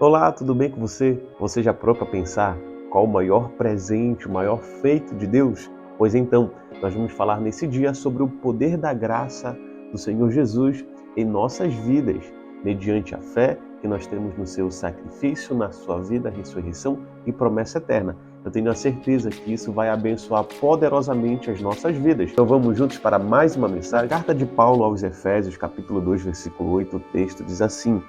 Olá, tudo bem com você? Você já parou para pensar qual o maior presente, o maior feito de Deus? Pois então, nós vamos falar nesse dia sobre o poder da graça do Senhor Jesus em nossas vidas, mediante a fé que nós temos no seu sacrifício, na sua vida, ressurreição e promessa eterna. Eu tenho a certeza que isso vai abençoar poderosamente as nossas vidas. Então vamos juntos para mais uma mensagem. Carta de Paulo aos Efésios, capítulo 2, versículo 8, o texto diz assim: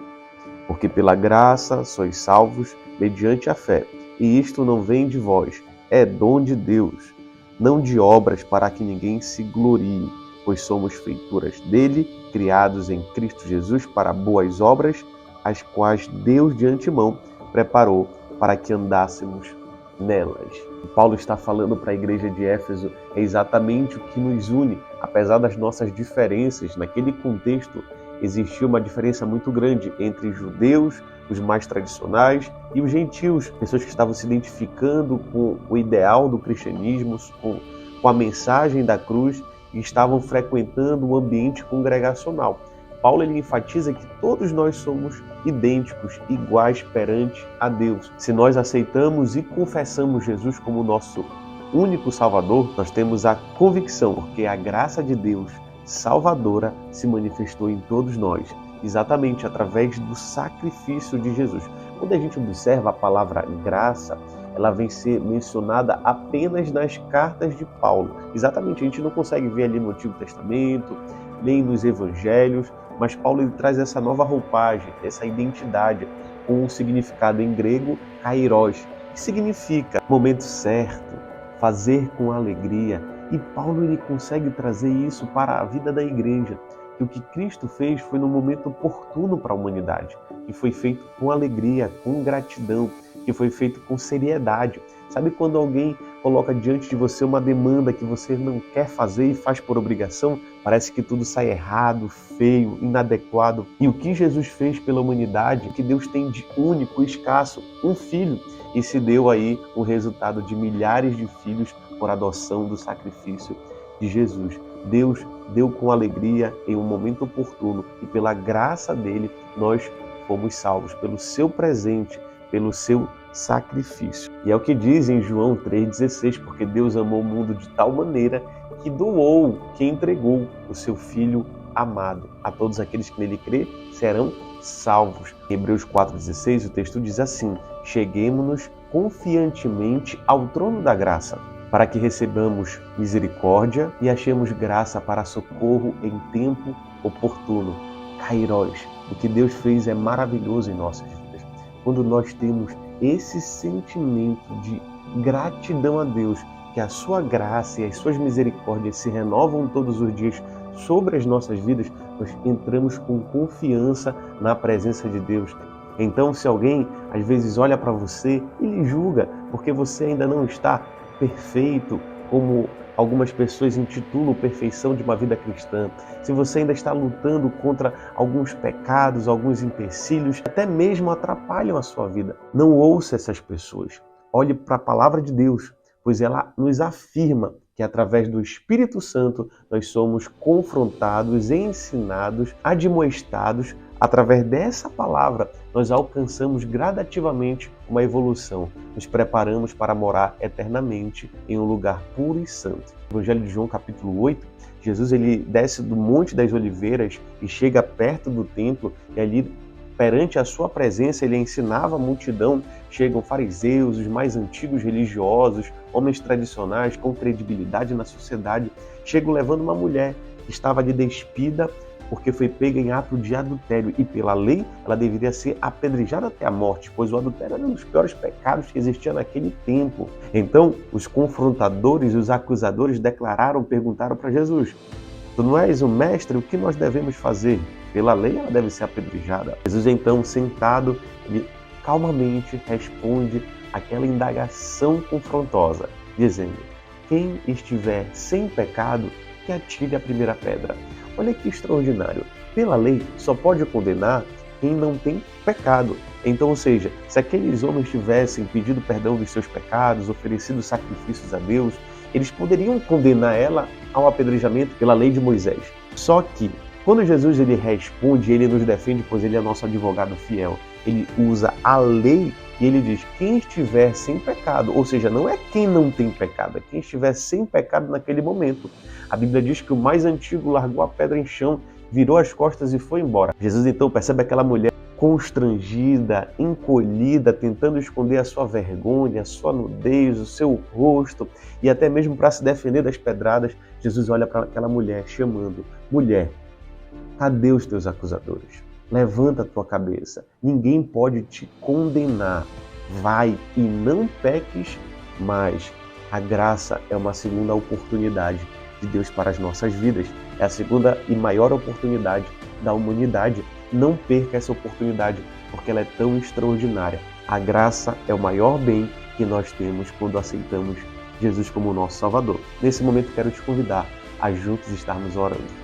porque pela graça sois salvos mediante a fé, e isto não vem de vós, é dom de Deus, não de obras para que ninguém se glorie, pois somos feituras dele, criados em Cristo Jesus para boas obras, as quais Deus de antemão preparou para que andássemos nelas. Paulo está falando para a igreja de Éfeso é exatamente o que nos une, apesar das nossas diferenças. Naquele contexto existia uma diferença muito grande entre judeus, os mais tradicionais, e os gentios, pessoas que estavam se identificando com o ideal do cristianismo, com a mensagem da cruz, e estavam frequentando o ambiente congregacional. Paulo ele enfatiza que todos nós somos idênticos, iguais perante a Deus. Se nós aceitamos e confessamos Jesus como nosso único Salvador, nós temos a convicção, porque a graça de Deus salvadora se manifestou em todos nós, exatamente através do sacrifício de Jesus. Quando a gente observa a palavra graça, ela vem ser mencionada apenas nas cartas de Paulo. Exatamente, a gente não consegue ver ali no Antigo Testamento, nem nos Evangelhos, mas Paulo ele traz essa nova roupagem, essa identidade, com um significado em grego, kairos, que significa momento certo, fazer com alegria. E Paulo ele consegue trazer isso para a vida da igreja, que o que Cristo fez foi no momento oportuno para a humanidade, que foi feito com alegria, com gratidão, que foi feito com seriedade. Sabe quando alguém coloca diante de você uma demanda que você não quer fazer e faz por obrigação? Parece que tudo sai errado, feio, inadequado. E o que Jesus fez pela humanidade, que Deus tem de único, escasso, um filho, e se deu aí o resultado de milhares de filhos por adoção do sacrifício de Jesus. Deus deu com alegria em um momento oportuno e pela graça dele nós fomos salvos pelo seu presente, pelo seu sacrifício. E é o que diz em João 3,16, porque Deus amou o mundo de tal maneira que doou, que entregou o seu Filho amado. A todos aqueles que nele crê serão salvos. Em Hebreus 4,16 o texto diz assim: cheguemo-nos confiantemente ao trono da graça, para que recebamos misericórdia e achemos graça para socorro em tempo oportuno. Kairos, o que Deus fez é maravilhoso em nossas vidas. Quando nós temos esse sentimento de gratidão a Deus, que a sua graça e as suas misericórdias se renovam todos os dias sobre as nossas vidas, nós entramos com confiança na presença de Deus. Então, se alguém às vezes olha para você e lhe julga, porque você ainda não está perfeito, como algumas pessoas intitulam perfeição de uma vida cristã, se você ainda está lutando contra alguns pecados, alguns empecilhos, até mesmo atrapalham a sua vida, não ouça essas pessoas. Olhe para a palavra de Deus, pois ela nos afirma que através do Espírito Santo nós somos confrontados, ensinados, admoestados. Através dessa palavra, nós alcançamos gradativamente uma evolução. Nos preparamos para morar eternamente em um lugar puro e santo. No Evangelho de João, capítulo 8, Jesus ele desce do Monte das Oliveiras e chega perto do templo e ali, perante a sua presença, ele ensinava a multidão. Chegam fariseus, os mais antigos religiosos, homens tradicionais com credibilidade na sociedade, chegam levando uma mulher que estava ali despida porque foi pega em ato de adultério e pela lei ela deveria ser apedrejada até a morte, pois o adultério era um dos piores pecados que existia naquele tempo. Então os confrontadores e os acusadores perguntaram para Jesus: tu não és o mestre, o que nós devemos fazer? Pela lei ela deve ser apedrejada. Jesus então, sentado, ele calmamente responde aquela indagação confrontosa, dizendo: quem estiver sem pecado, que atire a primeira pedra. Olha que extraordinário. Pela lei, só pode condenar quem não tem pecado. Então, ou seja, se aqueles homens tivessem pedido perdão dos seus pecados, oferecido sacrifícios a Deus, eles poderiam condenar ela ao apedrejamento pela lei de Moisés. Só que, quando Jesus ele responde, ele nos defende, pois ele é nosso advogado fiel. ele usa a lei e ele diz: quem estiver sem pecado, ou seja, não é quem não tem pecado, é quem estiver sem pecado naquele momento. A Bíblia diz que o mais antigo largou a pedra em chão, virou as costas e foi embora. Jesus então percebe aquela mulher constrangida, encolhida, tentando esconder a sua vergonha, a sua nudez, o seu rosto, e até mesmo para se defender das pedradas. Jesus olha para aquela mulher chamando: mulher, cadê os teus acusadores? Levanta a tua cabeça, ninguém pode te condenar. Vai e não peques mais. A graça é uma segunda oportunidade de Deus para as nossas vidas. É a segunda e maior oportunidade da humanidade. Não perca essa oportunidade, porque ela é tão extraordinária. A graça é o maior bem que nós temos quando aceitamos Jesus como nosso Salvador. Nesse momento quero te convidar a juntos estarmos orando.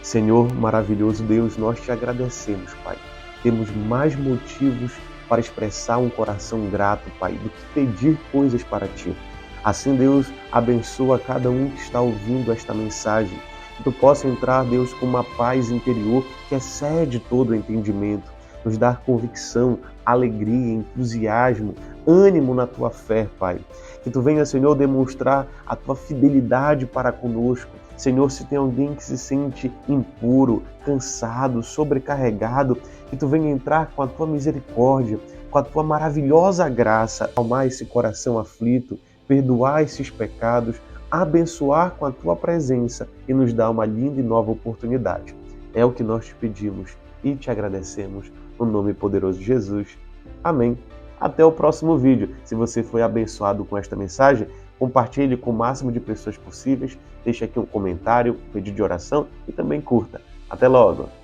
Senhor maravilhoso Deus, nós te agradecemos, Pai. Temos mais motivos para expressar um coração grato, Pai, do que pedir coisas para Ti. Assim, Deus, abençoa cada um que está ouvindo esta mensagem. Que Tu possa entrar, Deus, com uma paz interior que excede todo o entendimento. Nos dar convicção, alegria, entusiasmo, ânimo na Tua fé, Pai. Que Tu venha, Senhor, demonstrar a Tua fidelidade para conosco. Senhor, se tem alguém que se sente impuro, cansado, sobrecarregado, que Tu venha entrar com a Tua misericórdia, com a Tua maravilhosa graça, acalmar esse coração aflito, perdoar esses pecados, abençoar com a Tua presença e nos dar uma linda e nova oportunidade. É o que nós te pedimos e te agradecemos no nome poderoso de Jesus. Amém. Até o próximo vídeo. Se você foi abençoado com esta mensagem, compartilhe com o máximo de pessoas possíveis, deixe aqui um comentário, um pedido de oração e também curta. Até logo!